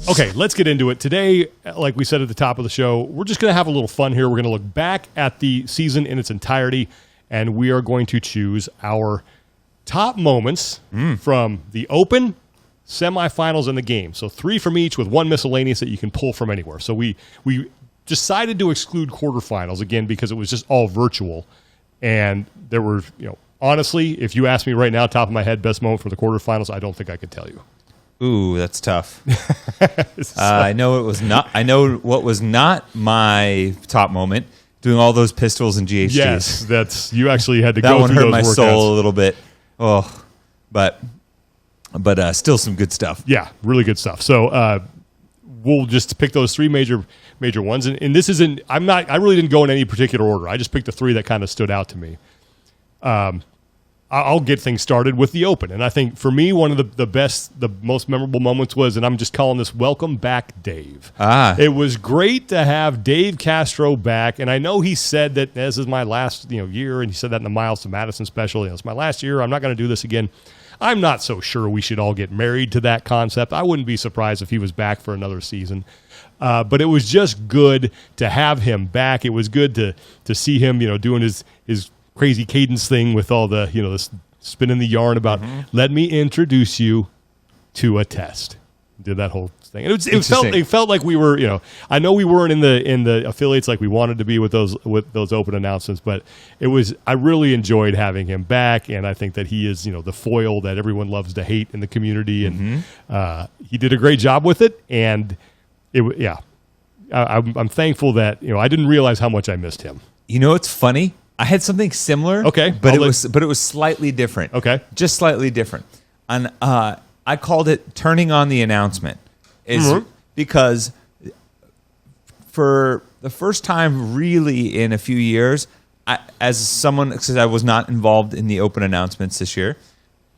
Okay, let's get into it. Today, like we said at the top of the show, we're just going to have a little fun here. We're going to look back at the season in its entirety, and we are going to choose our top moments from the Open, Semifinals, and the Games. So 3 from each with 1 miscellaneous that you can pull from anywhere. So we decided to exclude quarterfinals, again, because it was just all virtual. And there were, honestly, if you ask me right now, top of my head, best moment for the quarterfinals, I don't think I could tell you. Ooh, that's tough. I know what was not my top moment. Doing all those pistols and GHDs. Yes, you actually had to that go one through hurt those my workouts. soul a little bit. Oh, but still some good stuff. Yeah, really good stuff. So we'll just pick those 3 major ones, and this isn't. I really didn't go in any particular order. I just picked the 3 that kind of stood out to me. I'll get things started with the Open. And I think for me, one of the most memorable moments was, and I'm just calling this Welcome Back, Dave. It was great to have Dave Castro back. And I know he said that this is my last year, and he said that in the Miles to Madison special. It's my last year. I'm not going to do this again. I'm not so sure we should all get married to that concept. I wouldn't be surprised if he was back for another season. But it was just good to have him back. It was good to see him, doing his crazy cadence thing with all the, the spinning the yarn about, let me introduce you to a test. Did that whole thing. And it felt like we were, I know we weren't in the affiliates like we wanted to be with those Open announcements, but I really enjoyed having him back, and I think that he is, the foil that everyone loves to hate in the community, and he did a great job with it, and I'm thankful that, I didn't realize how much I missed him. It's funny. I had something similar, okay, but it was slightly different. Okay, just slightly different. And I called it turning on the announcement, because for the first time really in a few years, because I was not involved in the Open announcements this year,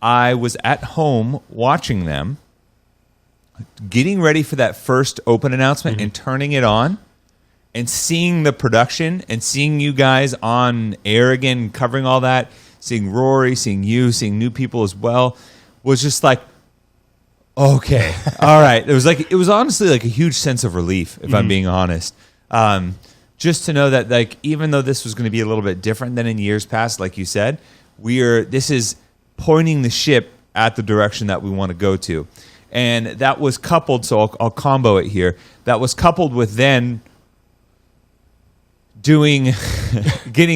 I was at home watching them, getting ready for that first Open announcement and turning it on. And seeing the production and seeing you guys on air again, covering all that, seeing Rory, seeing you, seeing new people as well, was just like, okay, all right. It was honestly like a huge sense of relief, if I'm being honest. Just to know that, like, even though this was going to be a little bit different than in years past, like you said, this is pointing the ship at the direction that we want to go to. And that was coupled, so I'll combo it here, that was coupled with then getting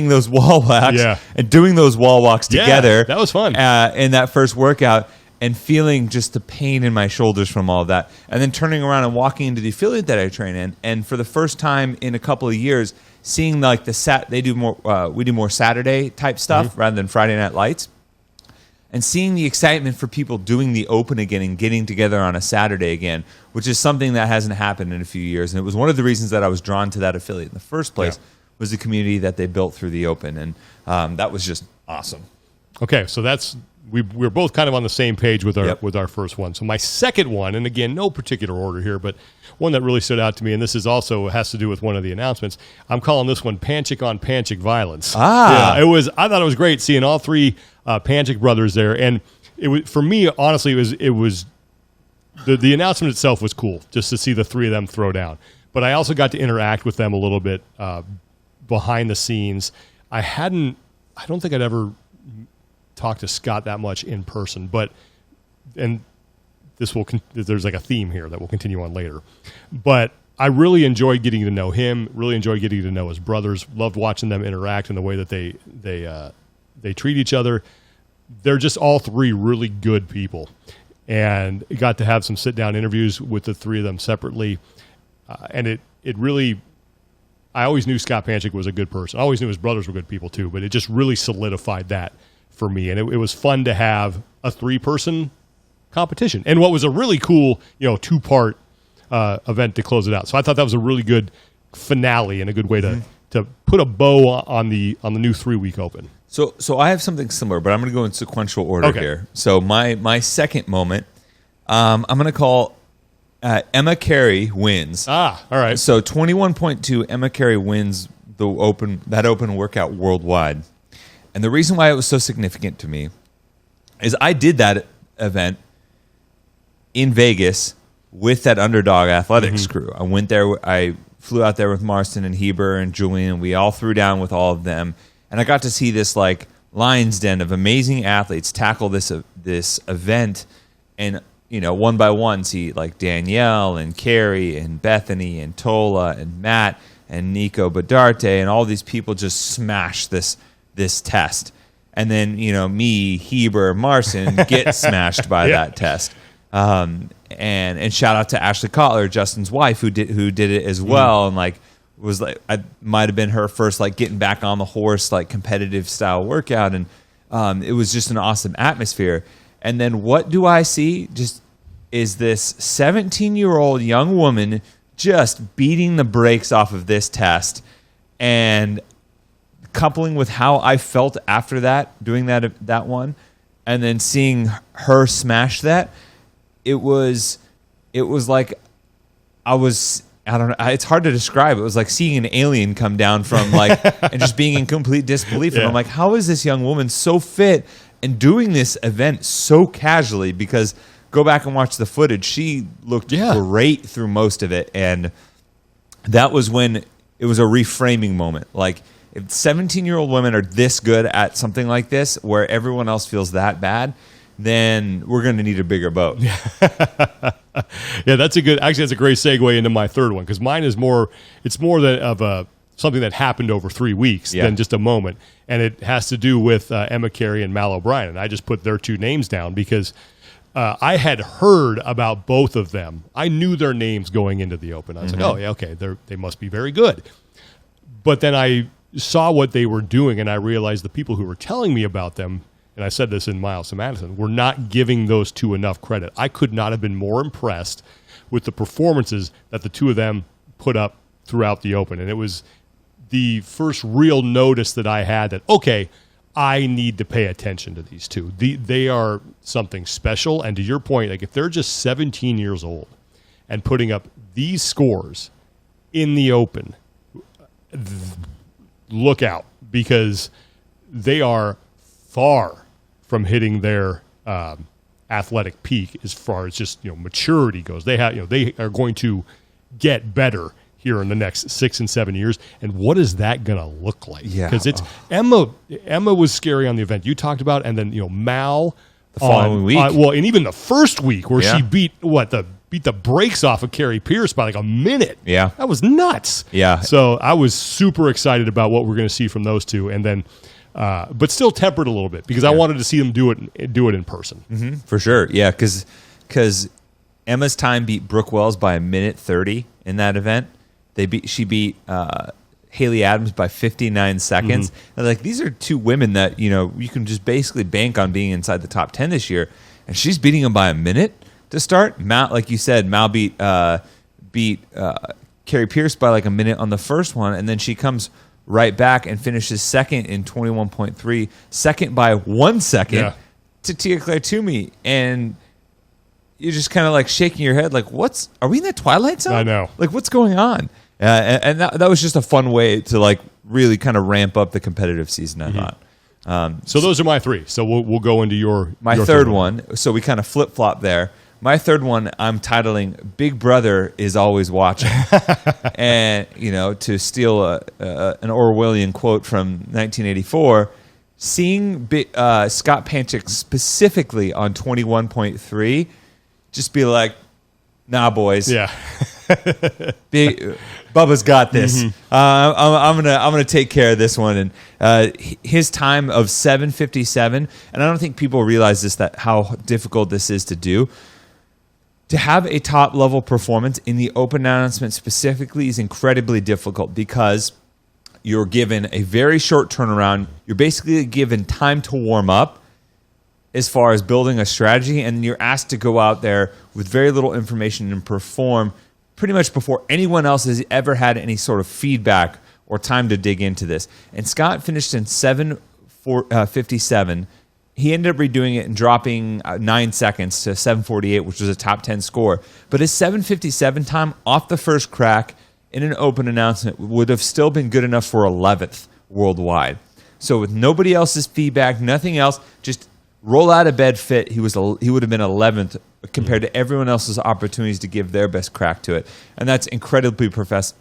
those wall walks and doing those wall walks together. Yeah, that was fun. In that first workout, and feeling just the pain in my shoulders from all of that. And then turning around and walking into the affiliate that I train in. And for the first time in a couple of years, seeing like we do more Saturday type stuff rather than Friday Night Lights. And seeing the excitement for people doing the Open again and getting together on a Saturday again, which is something that hasn't happened in a few years. And it was one of the reasons that I was drawn to that affiliate in the first place. Was the community that they built through the Open, and that was just awesome. Okay, so we're both kind of on the same page with our first one. So my second one, and again, no particular order here, but one that really stood out to me, and this is also has to do with one of the announcements. I'm calling this one Panchik on Panchik violence. I thought it was great seeing all 3 Panchik brothers there, and it was, for me, honestly, it was the announcement itself was cool just to see the 3 of them throw down. But I also got to interact with them a little bit. Behind the scenes, I don't think I'd ever talked to Scott that much in person, and there's like a theme here that we'll continue on later, but I really enjoyed getting to know him, really enjoyed getting to know his brothers, loved watching them interact in the way that they treat each other. They're just all 3 really good people, and got to have some sit-down interviews with the 3 of them separately, and it really, I always knew Scott Panchik was a good person. I always knew his brothers were good people too, but it just really solidified that for me. And it was fun to have a 3-person competition. And what was a really cool, 2-part event to close it out. So I thought that was a really good finale and a good way to put a bow on the new 3-week Open. So I have something similar, but I'm going to go in sequential order here. So my second moment, I'm going to call Emma Carey wins. All right. So 21.2, Emma Carey wins that open workout worldwide. And the reason why it was so significant to me is I did that event in Vegas with that Underdog Athletics crew. I went there. I flew out there with Marston and Heber and Julian. We all threw down with all of them, and I got to see this like lion's den of amazing athletes tackle this event, and one by one see like Danielle and Carrie and Bethany and Tola and Matt and Nico Badarte and all these people just smash this test. And then, me, Heber, Marston get smashed by that test. And shout out to Ashley Kotler, Justin's wife, who did it as well. And I might have been her first getting back on the horse, competitive style workout. And it was just an awesome atmosphere. And then what do I see? Just is this 17-year-old young woman just beating the brakes off of this test, and coupling with how I felt after that, doing that one, and then seeing her smash that, it was like I don't know, it's hard to describe. It was like seeing an alien come down from and just being in complete disbelief. And I'm like, how is this young woman so fit and doing this event so casually? Because go back and watch the footage. She looked great through most of it. And that was when it was a reframing moment. Like, if 17-year-old women are this good at something like this, where everyone else feels that bad, then we're going to need a bigger boat. That's a great segue into my third one, because mine is it's more of something that happened over 3 weeks than just a moment. And it has to do with Emma Carey and Mal O'Brien. And I just put their two names down because I had heard about both of them. I knew their names going into the Open. I was like, oh, yeah, okay, they must be very good. But then I saw what they were doing, and I realized the people who were telling me about them, and I said this in Miles to Madison, were not giving those two enough credit. I could not have been more impressed with the performances that the two of them put up throughout the Open. And it was the first real notice that I had that, okay, I need to pay attention to these two. They are something special. And to your point, if they're just 17 years old and putting up these scores in the Open, look out, because they are far from hitting their athletic peak as far as just maturity goes. They are going to get better here in the next 6 and 7 years. And what is that going to look like? Because it's Emma was scary on the event you talked about, and then Mal the following week. And even the first week where she beat the brakes off of Carrie Pierce by a minute. Yeah. That was nuts. Yeah. So I was super excited about what we're going to see from those two. And then, but still tempered a little bit because I wanted to see them do it in person. Mm-hmm. For sure. Yeah. Because Emma's time beat Brooke Wells by 1:30 in that event. She beat Haley Adams by 59 seconds. And these are two women that, you can just basically bank on being inside the top 10 this year. And she's beating them by a minute to start. Mal, like you said, Mal beat Carrie Pierce by a minute on the first one, and then she comes right back and finishes second in 21.3, second by 1 second to Tia-Clair Toomey. And you're just kind of shaking your head, are we in the Twilight Zone? I know. What's going on? And that was just a fun way to really kind of ramp up the competitive season, I thought. So those are my three. So we'll go into your third one. So we kind of flip-flop there. My third one I'm titling "Big Brother is Always Watching," and to steal an Orwellian quote from 1984, seeing Scott Panchik specifically on 21.3, just be like, "Nah, boys, Bubba's got this. I'm gonna take care of this one." And his time of 7:57, and I don't think people realize that how difficult this is to do. To have a top-level performance in the Open announcement specifically is incredibly difficult because you're given a very short turnaround. You're basically given time to warm up as far as building a strategy, and you're asked to go out there with very little information and perform pretty much before anyone else has ever had any sort of feedback or time to dig into this. And Scott finished in 7:57. He ended up redoing it and dropping 9 seconds to 7:48, which was a top 10 score. But his 7:57 time off the first crack in an Open announcement would have still been good enough for 11th worldwide. So with nobody else's feedback, nothing else, just roll out of bed fit, he would have been 11th compared to everyone else's opportunities to give their best crack to it. And that's incredibly impressive.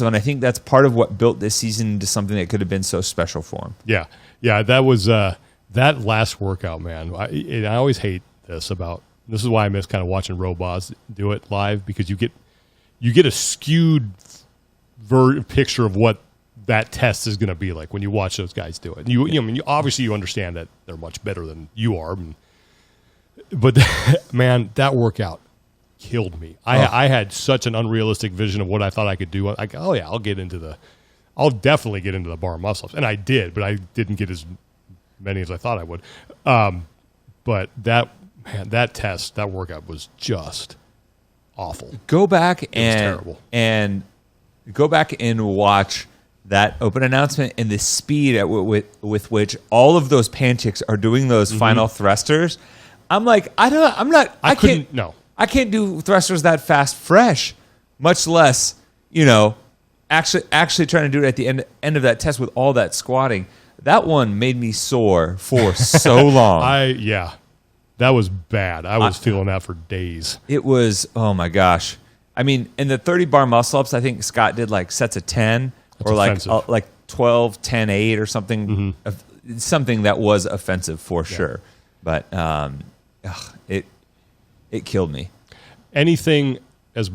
And I think that's part of what built this season into something that could have been so special for him. Yeah. Yeah. That was that last workout, man. I always hate this is why I miss kind of watching Roboz do it live, because you get a skewed picture of what that test is going to be like when you watch those guys do it. Obviously you understand that they're much better than you are, but man, that workout killed me. I had such an unrealistic vision of what I thought I could do. Like, oh yeah, I'll definitely get into the bar muscle ups, and I did, but I didn't get as many as I thought I would. But that workout was just awful. Go back terrible. and go back and watch that open announcement and the speed with which all of those pan chicks are doing those final thrusters. I'm like, I can't do thrusters that fast fresh, much less, actually trying to do it at the end of that test with all that squatting. That one made me sore for so long. That was bad. I was feeling that for days. It was, oh my gosh. I mean, in the 30 bar muscle ups, I think Scott did like sets of 10. That's or offensive. like 12, 10, 8 or something, something that was offensive for sure. But it killed me. Anything,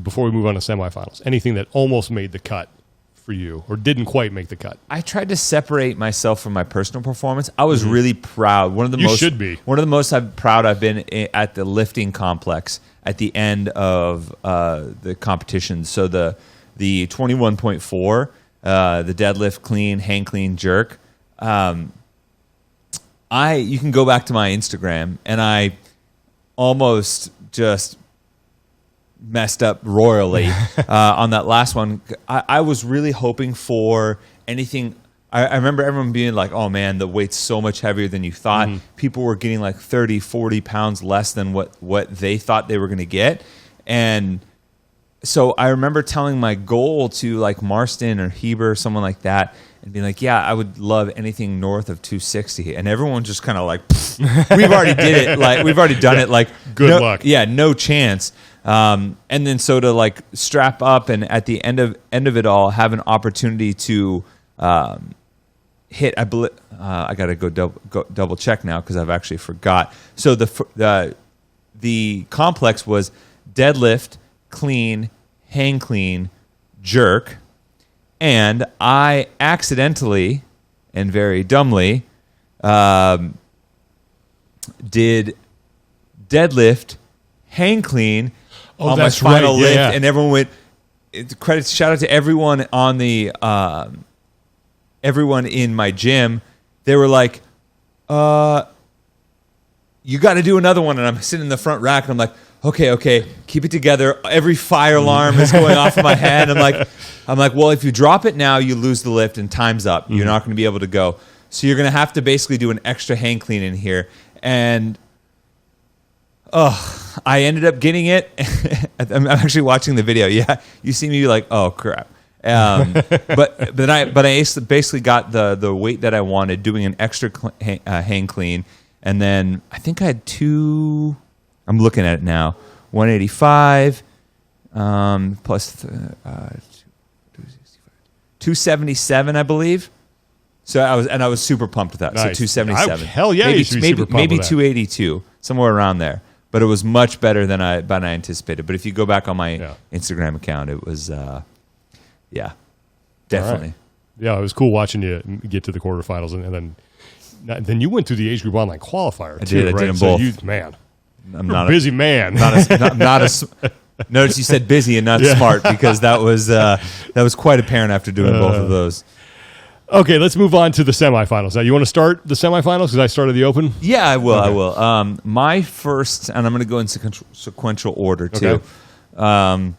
before we move on to semifinals, anything that almost made the cut for you or didn't quite make the cut? I tried to separate myself from my personal performance. I was really proud. One of the most proud I've been at the lifting complex at the end of the competition. So the 21.4. The deadlift clean, hang clean, jerk. You can go back to my Instagram, and I almost just messed up royally on that last one. I was really hoping for anything. I remember everyone being like, oh man, the weight's so much heavier than you thought. People were getting like 30, 40 pounds less than what they thought they were going to get. And so I remember telling my goal to like Marston or Heber or someone like that and being like, yeah, I would love anything north of 260. And everyone just kind of like, we've already did it. Like, we've already done it. Like, good luck. Yeah, no chance. And then so to like strap up and at the end of it all, have an opportunity to hit, I got to go double check now because I've actually forgot. So the complex was deadlift, clean, hang clean, jerk, and I accidentally and very dumbly did deadlift, hang clean on my final lift, and everyone went. Shout out to everyone on the everyone in my gym. They were like, "You got to do another one," and I'm sitting in the front rack, and I'm like, Okay, keep it together. Every fire alarm is going off in my head. I'm like, well, if you drop it now, you lose the lift and time's up. You're not going to be able to go. So you're going to have to basically do an extra hang clean in here. And I ended up getting it. I'm actually watching the video. Yeah, you see me like, oh crap. But I basically got the weight that I wanted, doing an extra hang clean, and then I think I had two. I'm looking at it now. 185 plus 277, I believe. So I was super pumped with that. Nice. So 277. Hell yeah, you should be super pumped maybe with that. 282, somewhere around there. But it was much better than I anticipated. But if you go back on my Instagram account, it was definitely. Right. Yeah, it was cool watching you get to the quarterfinals, and then you went through the age group online qualifier. I did them both. I'm not a busy man. Notice you said busy and not smart, because that was quite apparent after doing both of those. Okay, let's move on to the semifinals. Now, you want to start the semifinals because I started the open? Yeah, I will. Okay. I will. My first, and I'm going to go in sequential order too. Okay.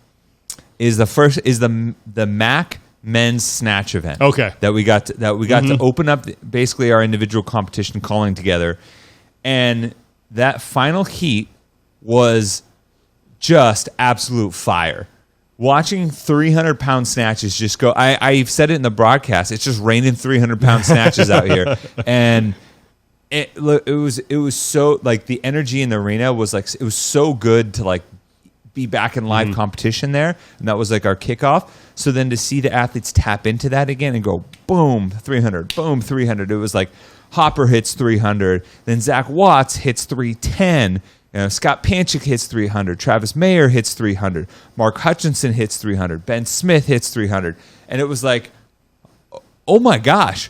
Is the MAC men's snatch event? Okay. That we got to open up basically our individual competition calling together, and that final heat was just absolute fire. Watching 300-pound snatches just go, I've said it in the broadcast, it's just raining 300-pound snatches out here. And It was so like the energy in the arena was like it was so good to like be back in live competition there, and that was like our kickoff. So then to see the athletes tap into that again and go boom 300, boom 300. It was like Hopper hits 300, then Zach Watts hits 310. Scott Panchik hits 300. Travis Mayer hits 300. Mark Hutchinson hits 300. Ben Smith hits 300. And it was like, oh my gosh,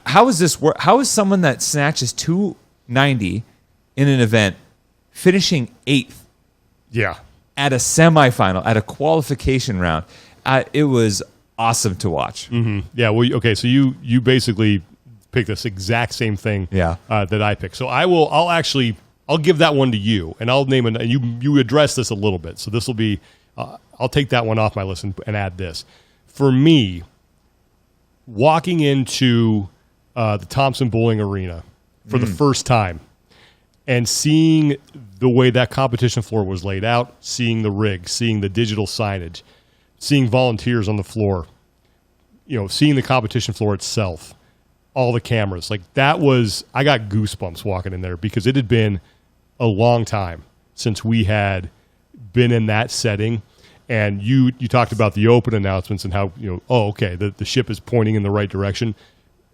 how is this work? How is someone that snatches 290 in an event finishing 8th? Yeah. At a semifinal, at a qualification round. It was awesome to watch. Mm-hmm. Yeah. Well, okay. So you basically picked this exact same thing that I picked. So I'll give that one to you, and I'll name it. You address this a little bit, so this will be. I'll take that one off my list and add this. For me, walking into the Thompson Bowling Arena for the first time and seeing the way that competition floor was laid out, seeing the rig, seeing the digital signage, seeing volunteers on the floor, seeing the competition floor itself, all the cameras, like that was. I got goosebumps walking in there because it had been a long time since we had been in that setting. And you talked about the open announcements and how, the ship is pointing in the right direction.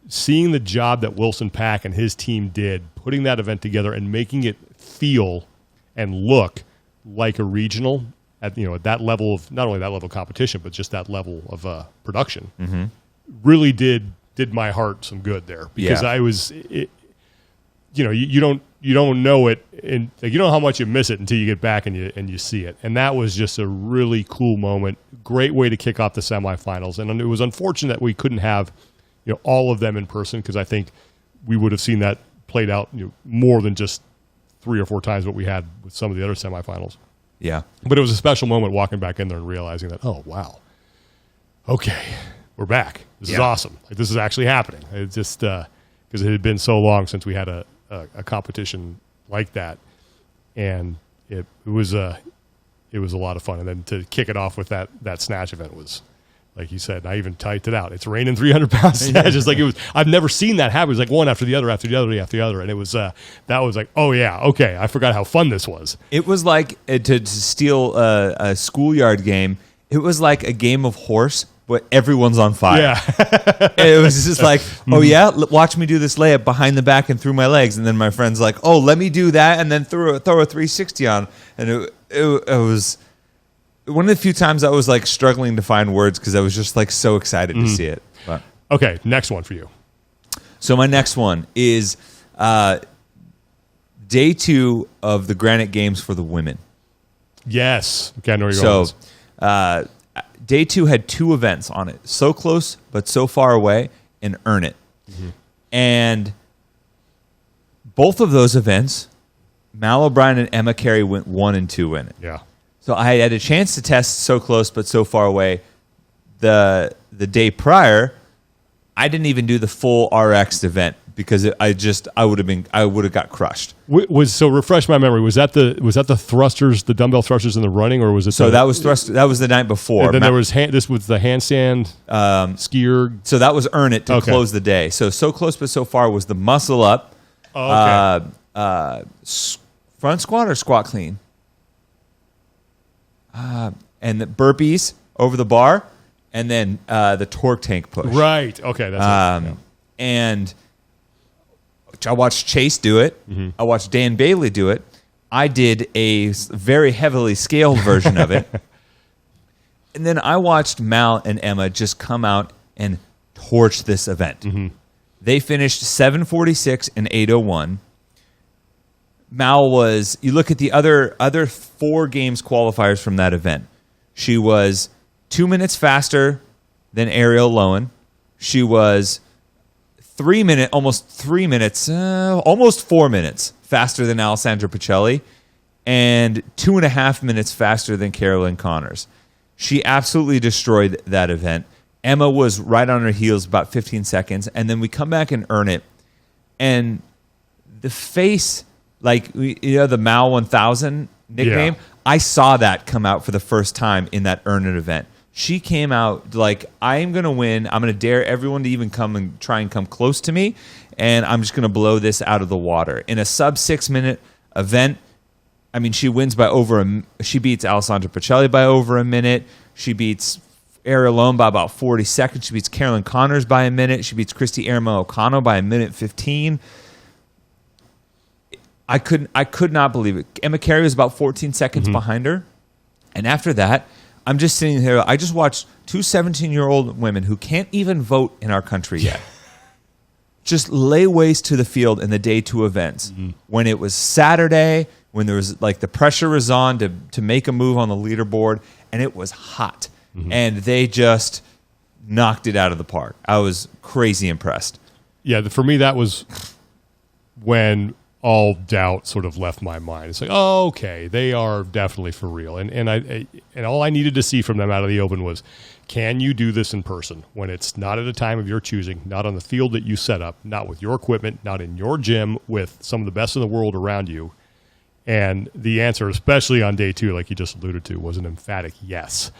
Seeing the job that Wilson Pack and his team did, putting that event together and making it feel and look like a regional at that level of, not only that level of competition, but just that level of production, really did my heart some good there. Because I was, you don't know it, and like, you don't know how much you miss it until you get back and you see it. And that was just a really cool moment. Great way to kick off the semifinals. And it was unfortunate that we couldn't have all of them in person, because I think we would have seen that played out more than just 3 or 4 times what we had with some of the other semifinals. Yeah. But it was a special moment walking back in there and realizing that, oh, wow, okay, we're back. This is awesome. Like, this is actually happening. It just because it had been so long since we had a competition like that, and it was a lot of fun. And then to kick it off with that snatch event was, like you said, I even typed it out. It's raining 300-pound snatches. Like, it was. I've never seen that happen. It was like one after the other, after the other, after the other, and it was that was like, oh yeah, okay, I forgot how fun this was. It was like to steal a schoolyard game. It was like a game of horse, but everyone's on fire. Yeah. It was just like, oh yeah, watch me do this layup behind the back and through my legs, and then my friend's like, oh, let me do that, and then throw a 360 on, and it was one of the few times I was like struggling to find words because I was just like so excited to see it. But. Okay, next one for you. So my next one is day 2 of the Granite Games for the women. Yes. Okay, I know where you're going. So day 2 had 2 events on it. So Close but So Far Away and Earn It. Mm-hmm. And both of those events, Mal O'Brien and Emma Carey went 1 and 2 in it. Yeah. So I had a chance to test So Close but So Far Away the day prior. I didn't even do the full RX event because I would have got crushed. So refresh my memory. Was that the thrusters, the dumbbell thrusters in the running, or was it? So that was that was the night before. And then there was this was the handstand skier. So that was Earn It to close the day. So Close but So Far was the muscle up, front squat or squat clean. And the burpees over the bar, and then the torque tank push. Right. Okay. That's it. And I watched Chase do it. Mm-hmm. I watched Dan Bailey do it. I did a very heavily scaled version of it. And then I watched Mal and Emma just come out and torch this event. Mm-hmm. They finished 7:46 and 8:01. Mal was, you look at the other 4 games qualifiers from that event. She was 2 minutes faster than Ariel Lowen. She was almost 4 minutes faster than Alessandra Pacelli, and 2.5 minutes faster than Carolyn Connors. She absolutely destroyed that event. Emma was right on her heels about 15 seconds, and then we come back and Earn It. And the face, like, the Mal 1000 nickname, I saw that come out for the first time in that Earn It event. She came out like, I am going to win. I'm going to dare everyone to even come and try and come close to me, and I'm just going to blow this out of the water. In a sub 6 minute event, I mean, she wins by she beats Alessandra Pacelli by over a minute. She beats Ariel Lone by about 40 seconds. She beats Carolyn Connors by a minute. She beats Christy Aramo O'Connell by 1:15. I could not believe it. Emma Carey was about 14 seconds behind her. And after that, I'm just sitting here. I just watched two 17-year-old women who can't even vote in our country yet just lay waste to the field in the day 2 events. When it was Saturday, when there was like the pressure was on to make a move on the leaderboard, and it was hot. And they just knocked it out of the park. I was crazy impressed. Yeah, for me, that was when all doubt sort of left my mind. It's like, oh, okay, they are definitely for real. And all I needed to see from them out of the Open was, can you do this in person when it's not at a time of your choosing, not on the field that you set up, not with your equipment, not in your gym with some of the best in the world around you? And the answer, especially on day 2, like you just alluded to, was an emphatic yes.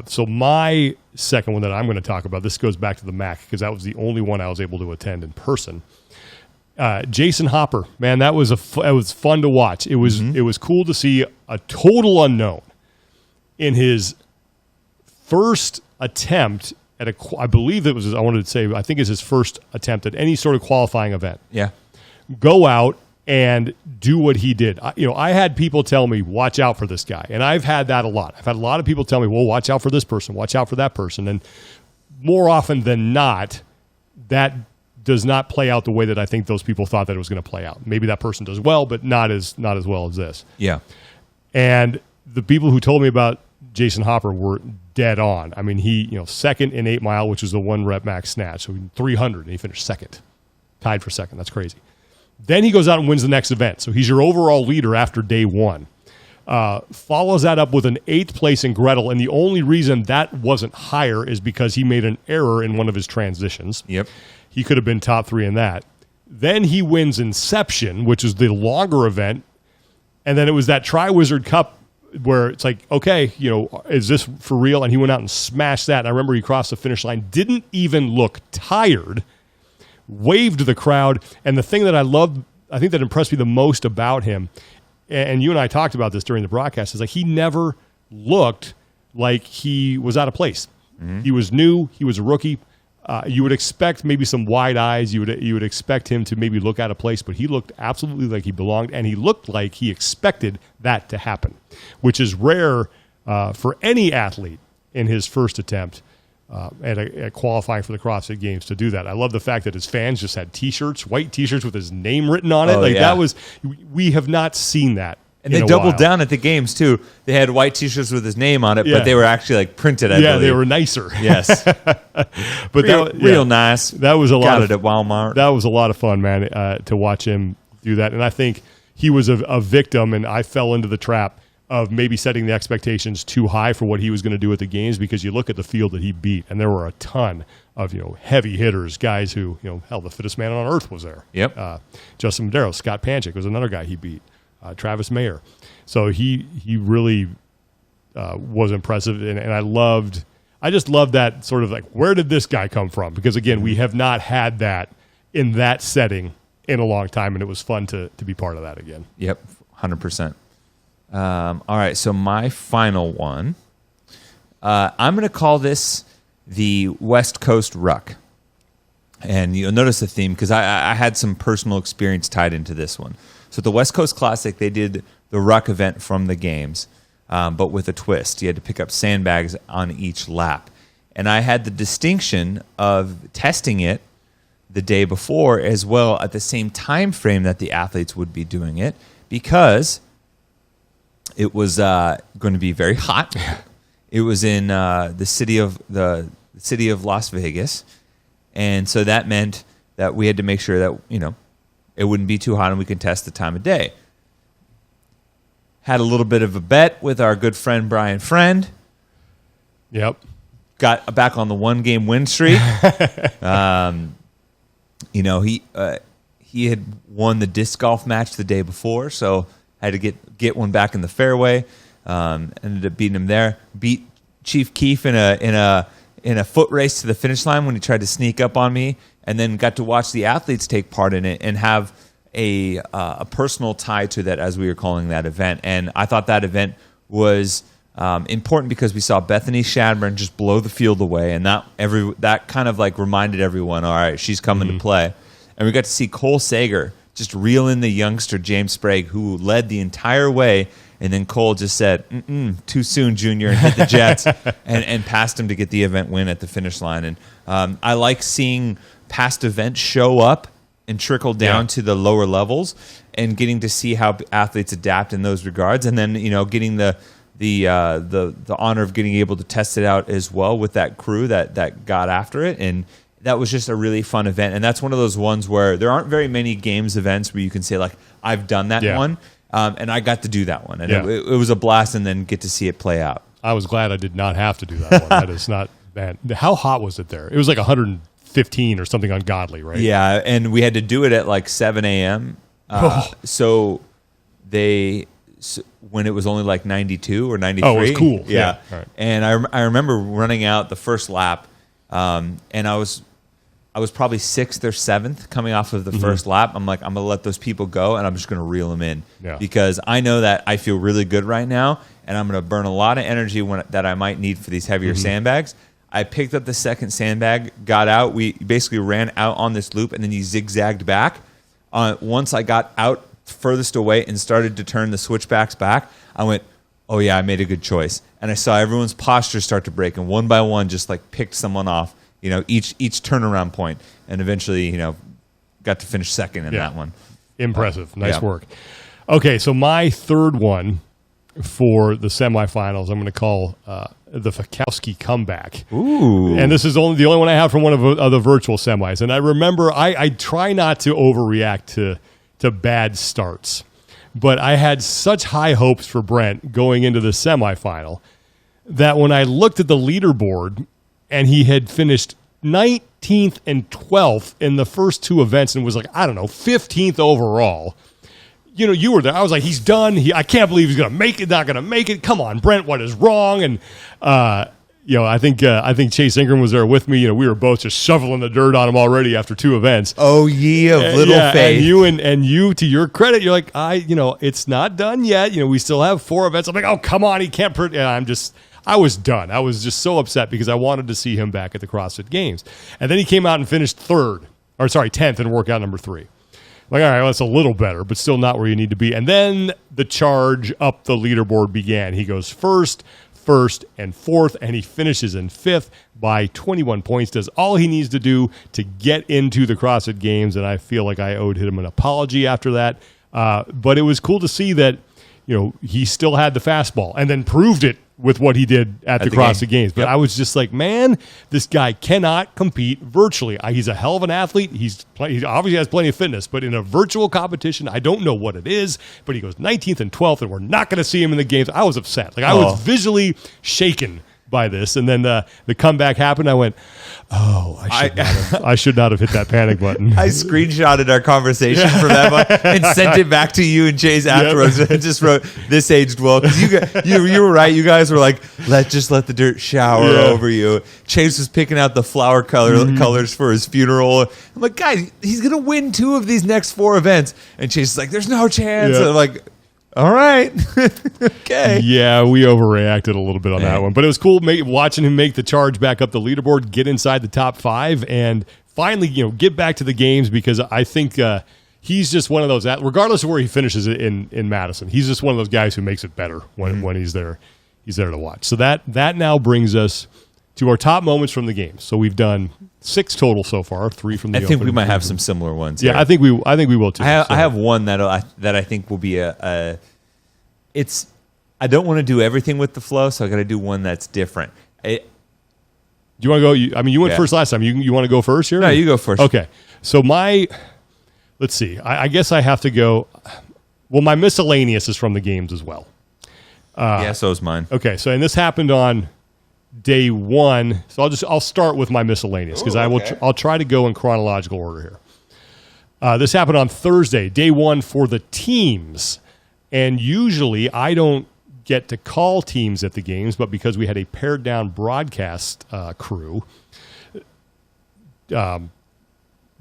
So my second one that I'm going to talk about, this goes back to the MAC because that was the only one I was able to attend in person. Jason Hopper, man, it was fun to watch. It was cool to see a total unknown in his first attempt at I believe it was, I think it's his first attempt at any sort of qualifying event. Yeah. Go out and do what he did. I had people tell me, watch out for this guy. And I've had that a lot. I've had a lot of people tell me, well, watch out for this person, watch out for that person. And more often than not, that does not play out the way that I think those people thought that it was going to play out. Maybe that person does well, but not as well as this. Yeah. And the people who told me about Jason Hopper were dead on. I mean, he, second in 8 mile, which was the 1 rep max snatch. So 300, and he finished second. Tied for second. That's crazy. Then he goes out and wins the next event. So he's your overall leader after day 1. Follows that up with an 8th place in Gretel. And the only reason that wasn't higher is because he made an error in one of his transitions. Yep. He could have been top 3 in that. Then he wins Inception, which is the longer event. And then it was that Tri-Wizard Cup where it's like, okay, is this for real? And he went out and smashed that. And I remember he crossed the finish line, didn't even look tired, waved to the crowd. And the thing that I think that impressed me the most about him, and you and I talked about this during the broadcast, is like he never looked like he was out of place. He was new. He was a rookie. You would expect maybe some wide eyes. You would expect him to maybe look out of place, but he looked absolutely like he belonged, and he looked like he expected that to happen, which is rare for any athlete in his first attempt at qualifying for the CrossFit Games to do that. I love the fact that his fans just had T-shirts, white T-shirts with his name written on it. That was, we have not seen that. And they doubled down at the games, too. They had white T-shirts with his name on it, but they were actually like printed, I believe. They were nicer. Yes. But real nice. That was Got it at Walmart. That was a lot of fun, man, to watch him do that. And I think he was a victim, and I fell into the trap of maybe setting the expectations too high for what he was going to do at the games, because you look at the field that he beat, and there were a ton of heavy hitters, guys who, hell, the fittest man on earth was there. Yep. Justin Medeiros, Scott Panchik was another guy he beat. Travis Mayer. So he really was impressive, and I just loved that sort of like, where did this guy come from? Because again, we have not had that in that setting in a long time, and it was fun to be part of that again. Yep, 100%. All right, so my final one, I'm going to call this the West Coast Ruck. And you'll notice the theme, because I had some personal experience tied into this one. So at the West Coast Classic, they did the Ruck event from the games, but with a twist. You had to pick up sandbags on each lap. And I had the distinction of testing it the day before as well at the same time frame that the athletes would be doing it, because it was going to be very hot. It was in the city of Las Vegas. And so that meant that we had to make sure that, it wouldn't be too hot and we could test the time of day. Had a little bit of a bet with our good friend Brian Friend. Yep. Got back on the 1-game win streak. He had won the disc golf match the day before, so had to get one back in the fairway. Ended up beating him there. Beat Chief Keef in a foot race to the finish line when he tried to sneak up on me, and then got to watch the athletes take part in it and have a personal tie to that, as we were calling that event. And I thought that event was important because we saw Bethany Shadburn just blow the field away, and that kind of like reminded everyone, all right, she's coming to play. And we got to see Cole Sager just reel in the youngster James Sprague, who led the entire way. And then Cole just said, too soon, Junior, and hit the jets and passed him to get the event win at the finish line. And I like seeing past events show up and trickle down to the lower levels, and getting to see how athletes adapt in those regards. And then, getting the honor of getting able to test it out as well with that crew that got after it. And that was just a really fun event. And that's one of those ones where there aren't very many games events where you can say, like, I've done that one. And I got to do that one. And it was a blast, and then get to see it play out. I was glad I did not have to do that one. That is not bad. How hot was it there? It was like 115 or something ungodly, right? Yeah, and we had to do it at like 7 a.m. So when it was only like 92 or 93. Oh, it was cool. Yeah. Right. And I remember running out the first lap, and I was probably 6th or 7th coming off of the first lap. I'm like, I'm going to let those people go, and I'm just going to reel them in. Yeah. Because I know that I feel really good right now, and I'm going to burn a lot of energy that I might need for these heavier sandbags. I picked up the second sandbag, got out. We basically ran out on this loop, and then you zigzagged back. Once I got out furthest away and started to turn the switchbacks back, I went, oh, yeah, I made a good choice. And I saw everyone's posture start to break, and one by one just like picked someone off. Each turnaround point, and eventually, got to finish second in that one. Impressive. Nice work. Okay, so my third one for the semifinals, I'm going to call the Fikowski comeback. Ooh. And this is the only one I have from one of the virtual semis. And I remember I try not to overreact to bad starts, but I had such high hopes for Brent going into the semifinal that when I looked at the leaderboard, and he had finished 19th and 12th in the first two events and was like, 15th overall. You were there. I was like, he's done. I can't believe he's going to make it, not going to make it. Come on, Brent, what is wrong? And, I think Chase Ingram was there with me. We were both just shoveling the dirt on him already after two events. Oh, ye of little faith. And you, to your credit, you're like, it's not done yet. We still have 4 events. I'm like, oh, come on, he can't. I was done. I was just so upset because I wanted to see him back at the CrossFit Games. And then he came out and finished 10th in workout number 3. Like, all right, well, that's a little better, but still not where you need to be. And then the charge up the leaderboard began. He goes first, and 4th, and he finishes in 5th by 21 points. Does all he needs to do to get into the CrossFit Games, and I feel like I owed him an apology after that. But it was cool to see that, he still had the fastball and then proved it with what he did at the CrossFit Games. But I was just like, man, this guy cannot compete virtually. He's a hell of an athlete. He obviously has plenty of fitness, but in a virtual competition, I don't know what it is, but he goes 19th and 12th, and we're not going to see him in the games. I was upset. I was visually shaken by this. And then the comeback happened. I went, I should not have hit that panic button. I screenshotted our conversation from that one and sent it back to you and Chase afterwards. And just wrote, this aged well. Because you were right. You guys were like, let the dirt shower over you. Chase was picking out the flower colors for his funeral. I'm like, guys, he's going to win 2 of these next 4 events. And Chase is like, there's no chance. And I'm like, all right. Okay. Yeah, we overreacted a little bit on that one. But it was cool watching him make the charge back up the leaderboard, get inside the top 5, and finally, get back to the games, because I think he's just one of those, regardless of where he finishes in Madison, he's just one of those guys who makes it better when he's there. He's there to watch. So that now brings us to our top moments from the games. So we've done 6 total so far, 3 from the I think we might have some similar ones. Yeah, I think we will too. I have one that I think will be I don't want to do everything with the flow, so I got to do one that's different. Do you want to go? You went first last time. You want to go first here? No, you go first. Okay. So let's see. I guess I have to go. Well, my miscellaneous is from the games as well. So is mine. Okay. So, and this happened on day 1. So I'll start with my miscellaneous, because I'll try to go in chronological order here. This happened on Thursday, day 1 for the teams. And usually I don't get to call teams at the games, but because we had a pared down broadcast crew, Joel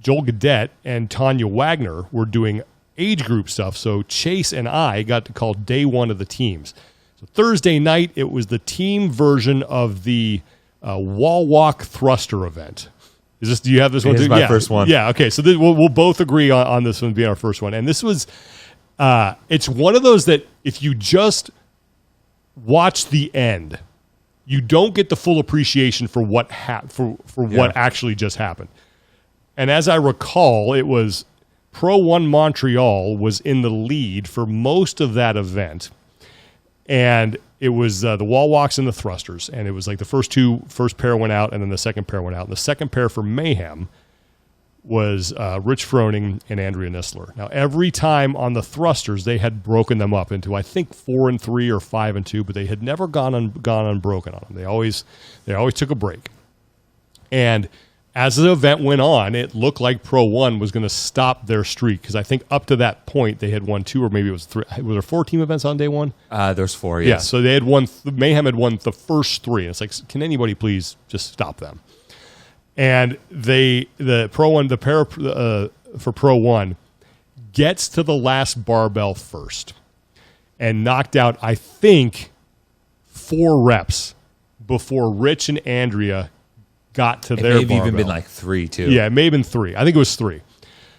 Gadet and Tanya Wagner were doing age group stuff. So Chase and I got to call day one of the teams. So Thursday night, it was the team version of the wall walk thruster event. Do you have this one too? My first one. Yeah. Okay. So we'll both agree on this one being our first one. And this was, it's one of those that if you just watch the end, you don't get the full appreciation for what what actually just happened. And as I recall, it was Pro 1 Montreal was in the lead for most of that event. And it was the wall walks and the thrusters. And it was like the first pair went out, and then the second pair went out. And the second pair for Mayhem was Rich Froning and Andrea Nissler. Now, every time on the thrusters, they had broken them up into, I think, 4-3 or 5-2, but they had never gone unbroken on them. They always took a break. And as the event went on, it looked like Pro 1 was going to stop their streak, because I think up to that point they had won 2, or maybe it was 3. Was there 4 team events on day one? There's 4, yes. Yeah, so they had won. Mayhem had won the first 3. And it's like, can anybody please just stop them? And the Pro 1, the pair for Pro 1 gets to the last barbell first and knocked out, I think, 4 reps before Rich and Andrea got to their barbell. It may have even been like 3, too. Yeah, it may have been 3. I think it was 3.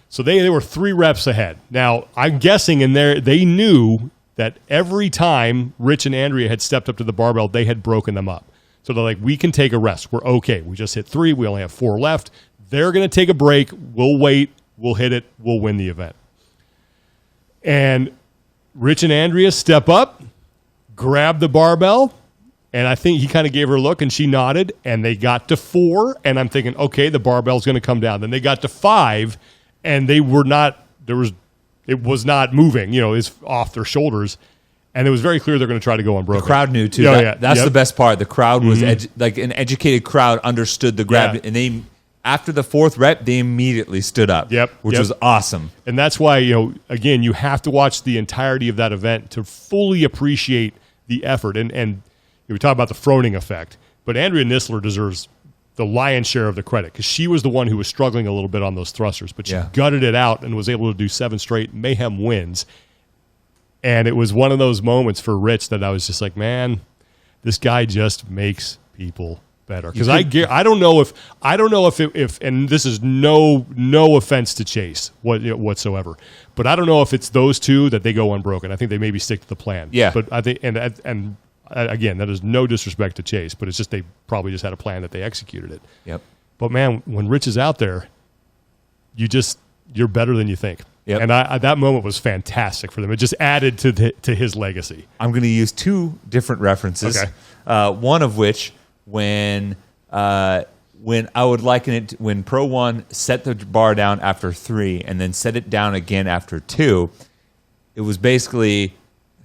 So they were 3 reps ahead. Now, I'm guessing in there they knew that every time Rich and Andrea had stepped up to the barbell, they had broken them up. So they're like, we can take a rest. We're okay. We just hit 3. We only have 4 left. They're going to take a break. We'll wait. We'll hit it. We'll win the event. And Rich and Andrea step up, grab the barbell, and I think he kind of gave her a look, and she nodded, and they got to 4, and I'm thinking, okay, the barbell's going to come down. Then they got to 5, and they were not, it was not moving, it's off their shoulders, and it was very clear they're going to try to go unbroken. The crowd knew, too. That's the best part. The crowd was, like an educated crowd understood the grab, and they, after the 4th rep, they immediately stood up, which was awesome. And that's why, again, you have to watch the entirety of that event to fully appreciate the effort, and we talk about the Froning effect, but Andrea Nissler deserves the lion's share of the credit, because she was the one who was struggling a little bit on those thrusters, but she gutted it out and was able to do 7 straight. Mayhem wins. And it was one of those moments for Rich that I was just like, man, this guy just makes people better. Because I don't know if and this is no offense to Chase whatsoever, but I don't know if it's those two that they go unbroken. I think they maybe stick to the plan. Yeah. But I think and again, that is no disrespect to Chase, but it's just they probably just had a plan that they executed it. Yep. But man, when Rich is out there, you're better than you think. Yep. And that moment was fantastic for them. It just added to his legacy. I'm going to use 2 different references. Okay. One of which, when I would liken it when Pro 1 set the bar down after 3 and then set it down again after 2, it was basically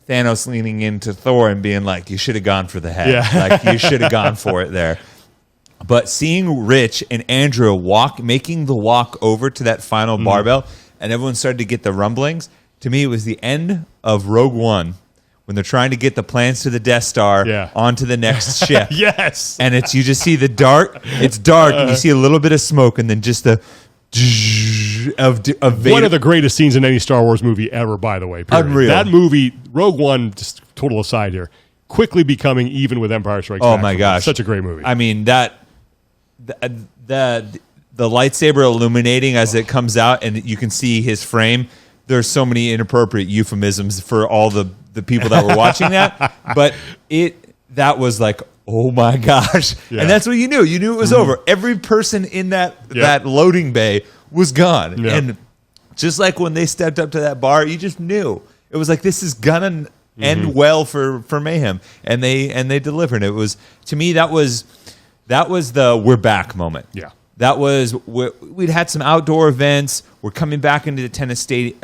Thanos leaning into Thor and being like, you should have gone for the head. Yeah. Like, you should have gone for it there. But seeing Rich and Andrea making the walk over to that final barbell, and everyone started to get the rumblings, to me it was the end of Rogue One, when they're trying to get the plans to the Death Star onto the next ship. Yes. And you just see the dark, it's dark, and you see a little bit of smoke, and then just the of Vader. One of the greatest scenes in any Star Wars movie ever, by the way. Period. Unreal. That movie, Rogue One, just total aside here, quickly becoming even with Empire Strikes Back. Oh my gosh. Such a great movie. I mean, the lightsaber illuminating as it comes out and you can see his frame. There's so many inappropriate euphemisms for all the people that were watching that. But that was like, oh my gosh. Yeah. And that's what you knew. You knew it was over. Every person in that loading bay was gone. Yeah. And just like when they stepped up to that bar, you just knew. It was like, this is gonna end well for Mayhem. And they delivered. It was, to me, that was the we're back moment. Yeah. That was, we'd had some outdoor events. We're coming back into the tennis state,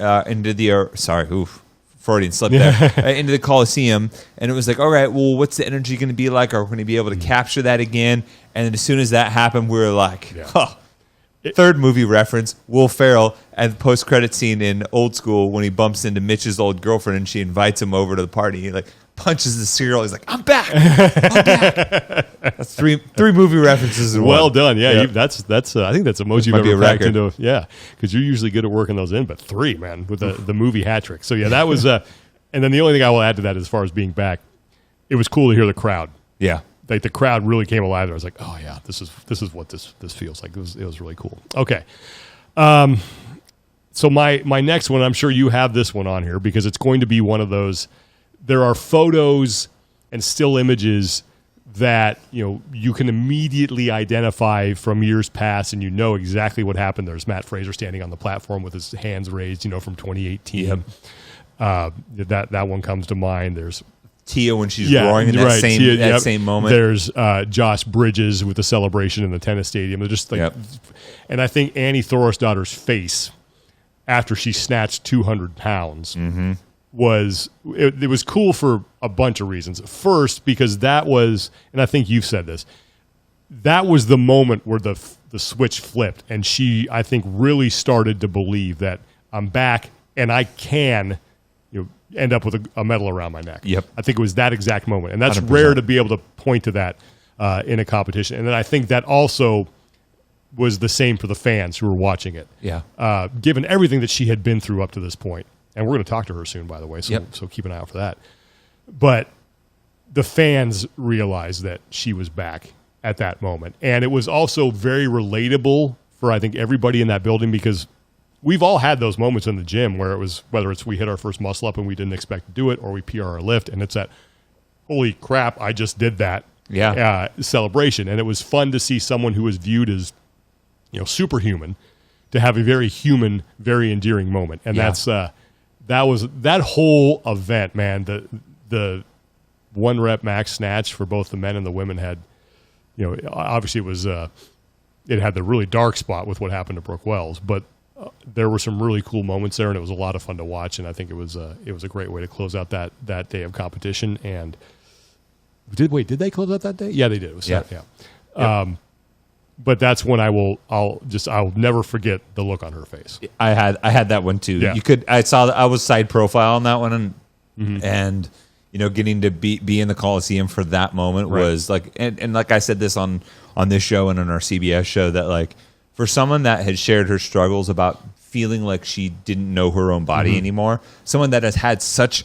Freudian slip there, into the Coliseum. And it was like, all right, well, what's the energy going to be like? Are we going to be able to capture that again? And then as soon as that happened, we were like, third movie reference, Will Ferrell at the post-credit scene in Old School when he bumps into Mitch's old girlfriend and she invites him over to the party. Like, punches the cereal. He's like, I'm back. I'm back. That's three movie references in well one. done. Yeah, that's I think that's the most you've might be ever a packed record. into. Yeah, because you're usually good at working those in, but 3, man, with the movie hat trick. So yeah, that was. And then the only thing I will add to that, as far as being back, it was cool to hear the crowd. Yeah. Like the crowd really came alive there. I was like, oh yeah, this is what this feels like. It was really cool. Okay. So my next one, I'm sure you have this one on here because it's going to be one of those. There are photos and still images that you can immediately identify from years past, and you know exactly what happened. There's Matt Fraser standing on the platform with his hands raised, from 2018. Yep. That one comes to mind. There's Tia when she's roaring in that same moment. There's Josh Bridges with the celebration in the tennis stadium. They're just like, and I think Annie Thorisdottir's face after she snatched 200 pounds was it was cool for a bunch of reasons. First, because that was, and I think you've said this, that was the moment where the switch flipped, and she, I think, really started to believe that I'm back and I can end up with a medal around my neck. Yep. I think it was that exact moment. And that's 100%. rare to be able to point to that in a competition. And then I think that also was the same for the fans who were watching it. Yeah. Given everything that she had been through up to this point. And we're going to talk to her soon, by the way, so keep an eye out for that. But the fans realized that she was back at that moment. And it was also very relatable for, I think, everybody in that building, because we've all had those moments in the gym where it was, whether it's we hit our first muscle up and we didn't expect to do it, or we PR our lift, and it's that, holy crap, I just did that celebration. And it was fun to see someone who was viewed as superhuman to have a very human, very endearing moment. And that was that whole event, man. The 1 rep max snatch for both the men and the women had, obviously it was it had the really dark spot with what happened to Brooke Wells, but there were some really cool moments there, and it was a lot of fun to watch. And I think it was a great way to close out that day of competition. And did they close out that day? Yeah, they did. It was but that's when I'll never forget the look on her face. I had that one too. Yeah. I was side profile on that one, and getting to be in the Coliseum for that moment was like, and like I said this on this show and on our CBS show, that like for someone that had shared her struggles about feeling like she didn't know her own body anymore, someone that has had such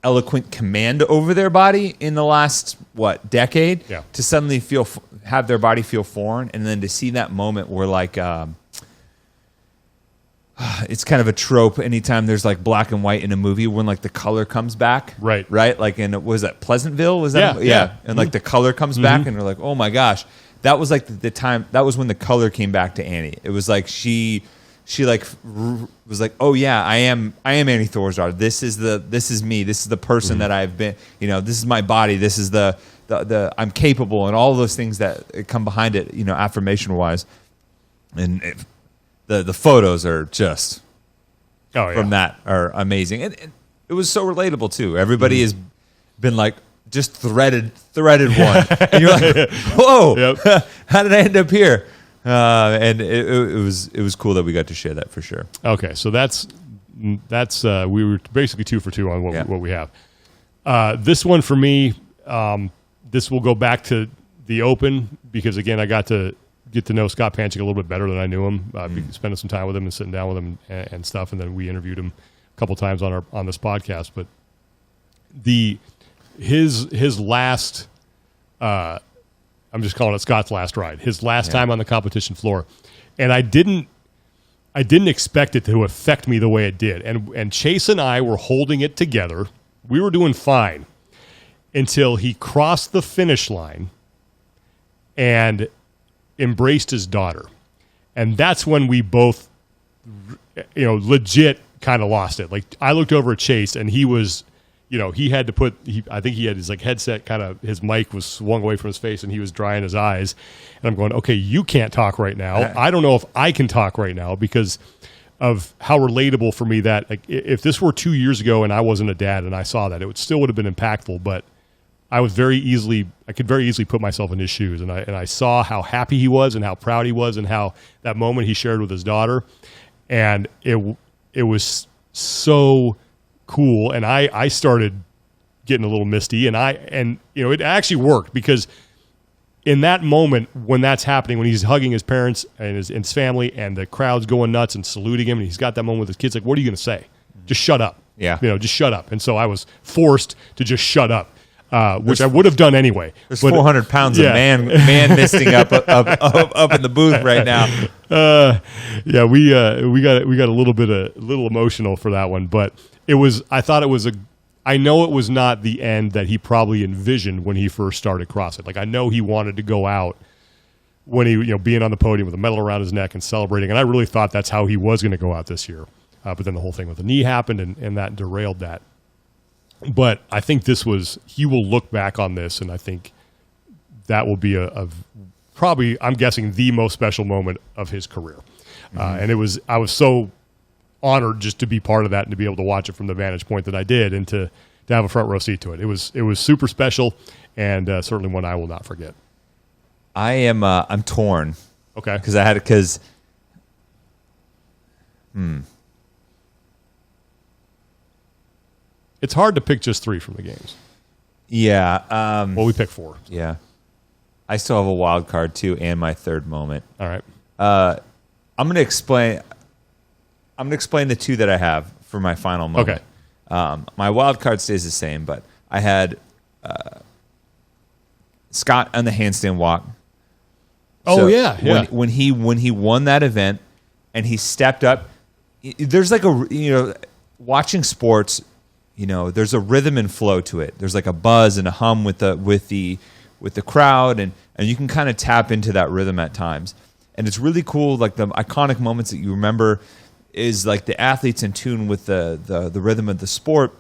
eloquent command over their body in the last decade, to suddenly have their body feel foreign, and then to see that moment where like it's kind of a trope anytime there's like black and white in a movie when like the color comes back, right, like in, was that Pleasantville, was that and like the color comes back, and they're like, oh my gosh, that was like the time, that was when the color came back to Annie. It was like she like was like, oh yeah, I am Annie Thorisdottir. This is me. This is the person that I've been. This is my body. This is the I'm capable, and all those things that come behind it. Affirmation wise, and the photos are just from that are amazing, and it was so relatable too. Everybody has been like just threaded one, and you're like, whoa, how did I end up here? And it was cool that we got to share that for sure. Okay, so that's we were basically 2 for 2 on what we have. This one for me, this will go back to the Open, because again I got to get to know Scott Panchik a little bit better than I knew him, spending some time with him and sitting down with him and stuff, and then we interviewed him a couple times on this podcast. But his last. I'm just calling it Scott's last ride. His last time on the competition floor, and I didn't expect it to affect me the way it did. And Chase and I were holding it together. We were doing fine until he crossed the finish line and embraced his daughter, and that's when we both, legit kind of lost it. Like I looked over at Chase, and he was. He had to I think he had his like headset his mic was swung away from his face, and he was drying his eyes. And I'm going, okay, you can't talk right now. I don't know if I can talk right now because of how relatable for me that, like, if this were 2 years ago and I wasn't a dad and I saw that, it still would have been impactful. But I could very easily put myself in his shoes. And I saw how happy he was and how proud he was and how that moment he shared with his daughter. And it was so cool. And I started getting a little misty, and it actually worked, because in that moment when that's happening, when he's hugging his parents and his family, and the crowd's going nuts and saluting him, and he's got that moment with his kids, like, what are you going to say? Just shut up. Yeah. Just shut up. And so I was forced to just shut up, which I would have done anyway. There's 400 pounds of man misting up in the booth right now. We got a little emotional for that one, but I know it was not the end that he probably envisioned when he first started CrossFit. Like, I know he wanted to go out when he, being on the podium with a medal around his neck and celebrating. And I really thought that's how he was going to go out this year. But then the whole thing with the knee happened, and that derailed that. But I think he will look back on this, and I think that will be probably, I'm guessing, the most special moment of his career. And I was so honored just to be part of that and to be able to watch it from the vantage point that I did, and to have a front row seat to it. It was super special, and certainly one I will not forget. I'm torn. Okay. It's hard to pick just 3 from the games. Yeah. We picked 4. Yeah. I still have a wild card too, and my third moment. All right. I'm going to explain the 2 that I have for my final moment. Okay. My wild card stays the same, but I had Scott on the handstand walk. Oh, yeah. When he won that event and he stepped up, there's like watching sports, there's a rhythm and flow to it. There's like a buzz and a hum with the crowd, and you can kind of tap into that rhythm at times. And it's really cool. Like, the iconic moments that you remember is like the athletes in tune with the rhythm of the sport,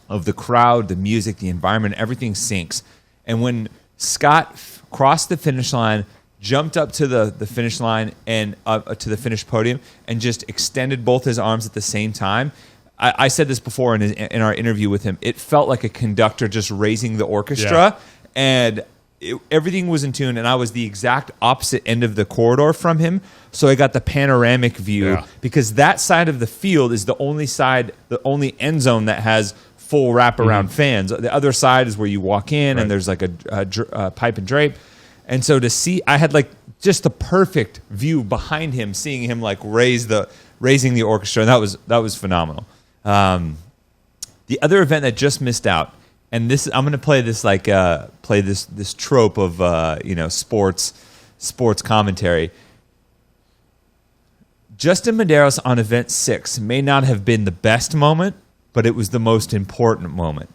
of the crowd, the music, the environment, everything syncs. And when Scott crossed the finish line, jumped up to the finish line and to the finish podium, and just extended both his arms at the same time, I said this before in our interview with him, it felt like a conductor just raising the orchestra, and everything was in tune, and I was the exact opposite end of the corridor from him, so I got the panoramic view, because that side of the field is the only end zone that has full wraparound fans. The other side is where you walk in, and there's like a pipe and drape, and so to see, I had like just the perfect view behind him, seeing him like raising the orchestra, and that was phenomenal. The other event that just missed out, and this I'm going to play this this trope of sports commentary. Justin Medeiros on event 6 may not have been the best moment, but it was the most important moment.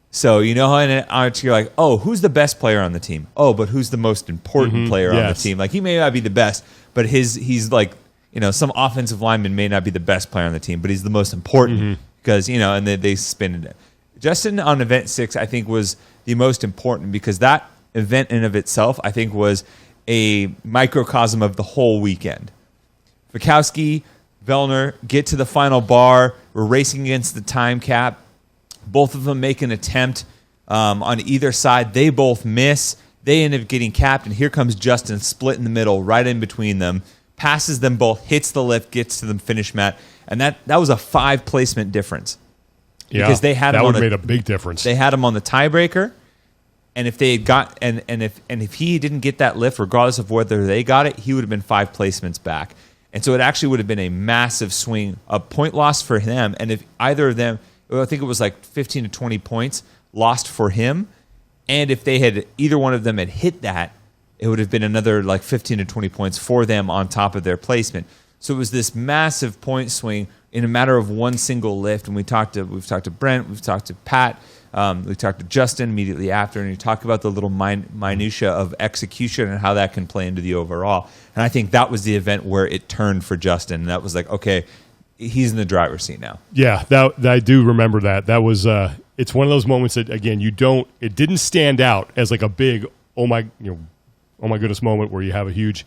So you're like, oh, who's the best player on the team? Oh, but who's the most important player on the team? Like, he may not be the best, but he's like, some offensive lineman may not be the best player on the team, but he's the most important because, and they spin it. Justin on event 6, I think, was the most important, because that event in of itself, I think, was a microcosm of the whole weekend. Fikowski, Vellner get to the final bar. We're racing against the time cap. Both of them make an attempt on either side. They both miss. They end up getting capped, and here comes Justin, split in the middle, right in between them. Passes them both, hits the lift, gets to the finish mat, and that was a 5 placement difference. Yeah, because they had that him would have made a big difference. They had him on the tiebreaker, and if they had got if he didn't get that lift, regardless of whether they got it, he would have been 5 placements back. And so it actually would have been a massive swing, a point loss for them. And if either of them, I think it was like 15 to 20 points lost for him, and if either one of them had hit that, it would have been another like 15 to 20 points for them on top of their placement. So it was this massive point swing in a matter of one single lift. And we've talked to Brent, we've talked to Pat, we talked to Justin immediately after, and you talk about the little minutia of execution and how that can play into the overall. And I think that was the event where it turned for Justin. And that was like, okay, he's in the driver's seat now. Yeah, that I do remember that. That was it's one of those moments that, again, it didn't stand out as like a big oh my goodness moment where you have a huge,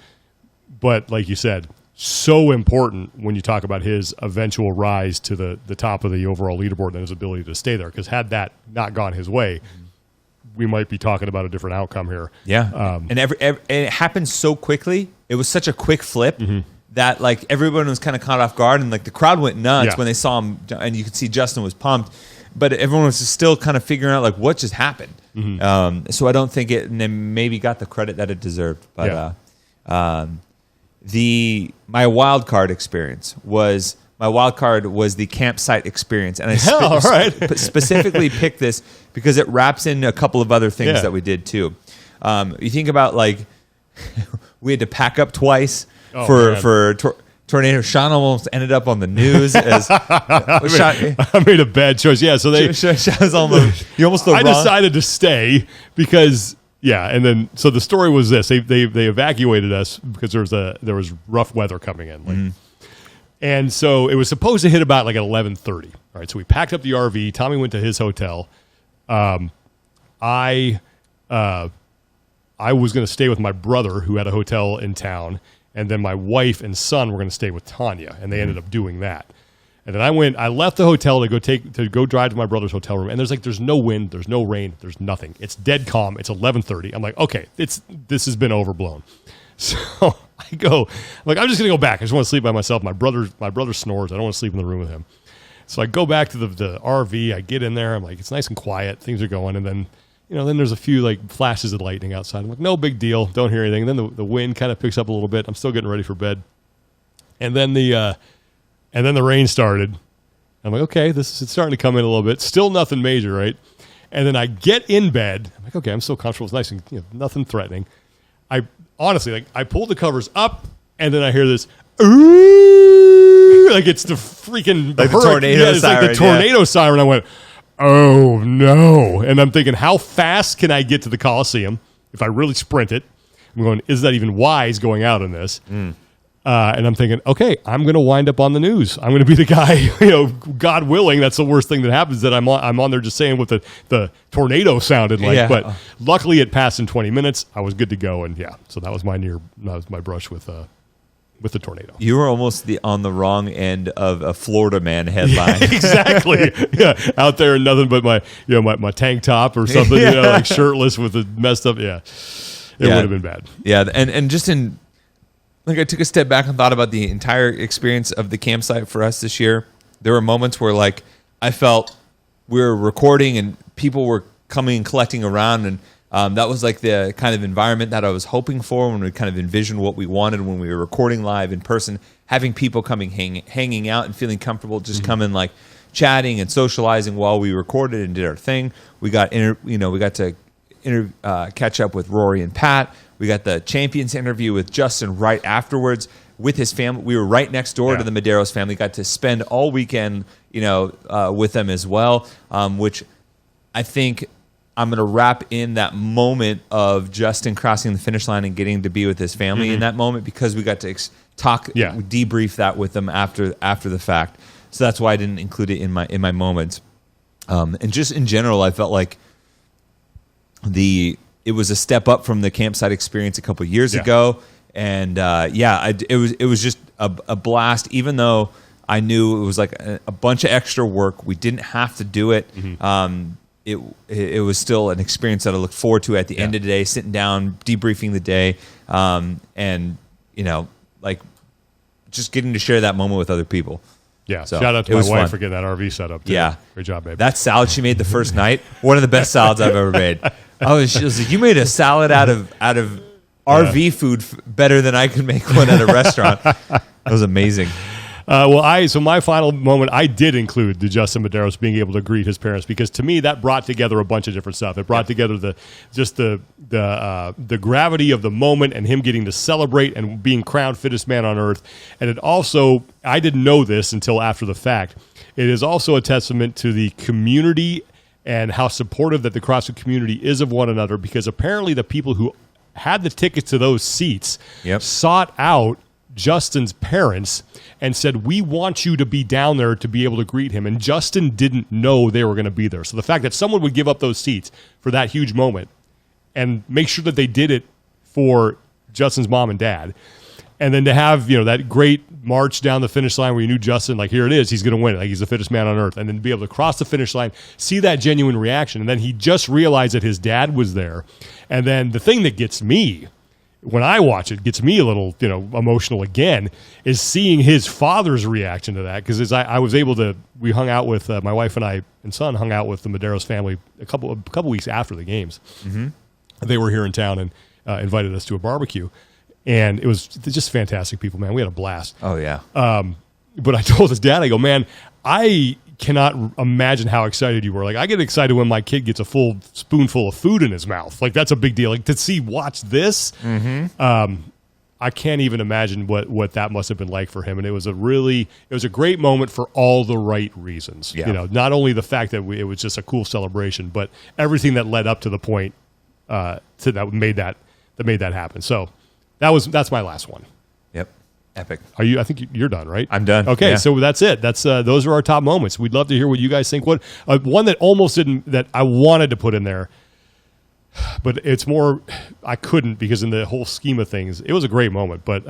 but like you said, so important when you talk about his eventual rise to the top of the overall leaderboard and his ability to stay there. Because had that not gone his way, we might be talking about a different outcome here. Yeah, and it happened so quickly. It was such a quick flip that like everyone was kind of caught off guard, and like the crowd went nuts Yeah. when they saw him, and you could see Justin was pumped, but everyone was still kind of figuring out like what just happened. So I don't think it, and then maybe got the credit that it deserved. But my wild card experience was the campsite experience, and I specifically picked this because it wraps in a couple of other things that we did too. You think about like we had to pack up twice for tornado. Sean almost ended up on the news as I made a bad choice. Yeah, so Sean's almost you almost. I decided to stay because. Yeah, and then so the story was this: they evacuated us because there was rough weather coming in, and so it was supposed to hit about like at 11:30. All right, so we packed up the RV. Tommy went to his hotel. I was going to stay with my brother who had a hotel in town, and then my wife and son were going to stay with Tanya, and they ended up doing that. And then I left the hotel to go drive to my brother's hotel room, and there's no wind, there's no rain, there's nothing. It's dead calm. It's 11:30. I'm like, okay, this has been overblown. So I'm I'm just gonna go back. I just want to sleep by myself. My brother snores. I don't want to sleep in the room with him. So I go back to the RV. I get in there. I'm like, it's nice and quiet. Things are going, and then then there's a few like flashes of lightning outside. I'm like, no big deal. Don't hear anything. And then the wind kind of picks up a little bit. I'm still getting ready for bed, and then the rain started. I'm like, okay, it's starting to come in a little bit. Still nothing major, right? And then I get in bed. I'm like, okay, I'm still comfortable. It's nice and nothing threatening. I honestly, I pulled the covers up, and then I hear this, ooh, like it's the freaking like the tornado siren. Like the tornado siren. I went, oh no! And I'm thinking, how fast can I get to the Coliseum if I really sprint it? I'm going, is that even wise going out in this? And I'm thinking, okay, I'm going to wind up on the news. I'm going to be the guy, God willing, that's the worst thing that happens, that I'm on there just saying what the tornado sounded like. Yeah. But luckily it passed in 20 minutes. I was good to go. And so that was my brush with the tornado. You were almost on the wrong end of a Florida Man headline. Yeah, exactly. Out there in nothing but my tank top or something, like shirtless with a messed up. Yeah, it would have been bad. Yeah, and just in. Like I took a step back and thought about the entire experience of the campsite for us this year. There were moments where like I felt we were recording and people were coming and collecting around, and that was like the kind of environment that I was hoping for when we kind of envisioned what we wanted when we were recording live in person, having people coming hanging out and feeling comfortable, just coming like chatting and socializing while we recorded and did our thing. We got to catch up with Rory and Pat. We got the champions interview with Justin right afterwards with his family. We were right next door to the Medeiros family. Got to spend all weekend, with them as well, which I think I'm going to wrap in that moment of Justin crossing the finish line and getting to be with his family in that moment, because we got to debrief that with them after the fact. So that's why I didn't include it in my moments. And just in general, I felt like it was a step up from the campsite experience a couple years ago, and it was just a blast. Even though I knew it was like a bunch of extra work, we didn't have to do it. It was still an experience that I looked forward to at the end of the day, sitting down, debriefing the day, and just getting to share that moment with other people. Yeah, so shout out to my wife for getting that RV set up too. Yeah. Great job, babe. That salad she made the first night, one of the best salads I've ever made. She was like, you made a salad out of RV food better than I could make one at a restaurant. That was amazing. So my final moment, I did include the Justin Medeiros being able to greet his parents, because to me that brought together a bunch of different stuff. It brought together the gravity of the moment and him getting to celebrate and being crowned fittest man on earth. And it also, I didn't know this until after the fact, it is also a testament to the community and how supportive that the CrossFit community is of one another, because apparently the people who had the tickets to those seats sought out Justin's parents and said, we want you to be down there to be able to greet him. And Justin didn't know they were going to be there. So the fact that someone would give up those seats for that huge moment and make sure that they did it for Justin's mom and dad, and then to have, that great march down the finish line where you knew Justin, like, here it is, he's going to win it, like he's the fittest man on earth, and then be able to cross the finish line, see that genuine reaction, and then he just realized that his dad was there. And then the thing that gets me when I watch it, gets me a little, emotional again, is seeing his father's reaction to that. Because I was able to, we hung out with, my wife and I and son hung out with the Medeiros family a couple weeks after the games. Mm-hmm. They were here in town and invited us to a barbecue. And it was just fantastic people, man. We had a blast. Oh, yeah. But I told his dad, I go, man, I cannot imagine how excited you were. Like, I get excited when my kid gets a full spoonful of food in his mouth. Like, that's a big deal. Like, to watch this, I can't even imagine what that must have been like for him. And it was a great moment for all the right reasons. Yeah. Not only the fact that it was just a cool celebration, but everything that led up to the point that made that happen. So that's my last one. Yep. Epic. I think you're done, right? I'm done. Okay, yeah. So that's it. Those are our top moments. We'd love to hear what you guys think. What one that almost didn't, that I wanted to put in there, but it's more I couldn't, because in the whole scheme of things, it was a great moment. But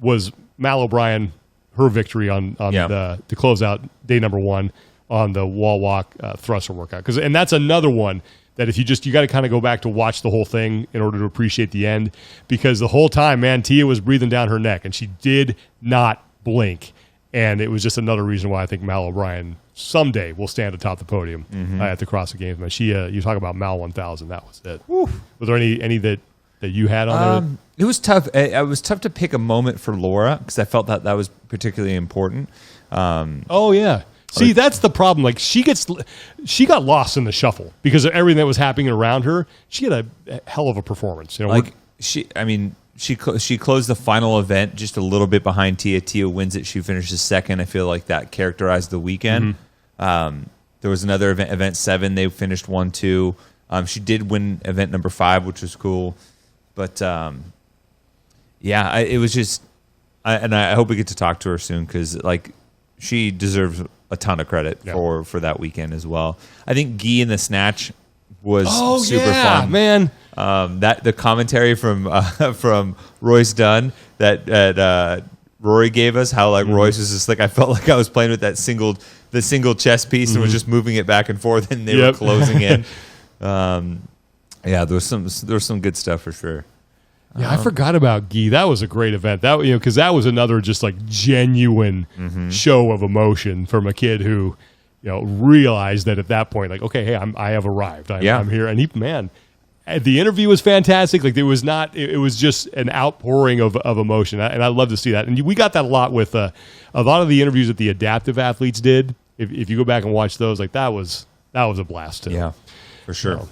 was Mal O'Brien, her victory on to close out day number 1 on the wall walk thruster workout, and that's another one that if you got to kind of go back to watch the whole thing in order to appreciate the end, because the whole time, man, Tia was breathing down her neck and she did not blink. And it was just another reason why I think Mal O'Brien someday will stand atop the podium at the CrossFit Games. Man, you talk about Mal 1000, that was it. Woo. Was there any that you had on there? It was tough. It was tough to pick a moment for Laura, because I felt that was particularly important. Oh, yeah. See, that's the problem. Like, she got lost in the shuffle because of everything that was happening around her. She had a hell of a performance. She closed the final event just a little bit behind Tia. Tia wins it. She finishes second. I feel like that characterized the weekend. Mm-hmm. There was another event 7. They finished 1-2. She did win event number 5, which was cool. But it was just, and I hope we get to talk to her soon, because she deserves a ton of credit for that weekend as well. I think Guy in the snatch was super fun, man. That the commentary from Royce Dunn that Rory gave us, how Royce was just I felt like I was playing with the single chess piece and was just moving it back and forth, and they were closing in. There was some good stuff for sure. Yeah, I forgot about Guy. That was a great event. That because that was another just genuine show of emotion from a kid who, realized that at that point, okay, hey, I have arrived. I'm here, and the interview was fantastic. It was not. It was just an outpouring of emotion, and I love to see that. And we got that a lot with a lot of the interviews that the adaptive athletes did. If you go back and watch those, that was a blast too. Yeah, for sure.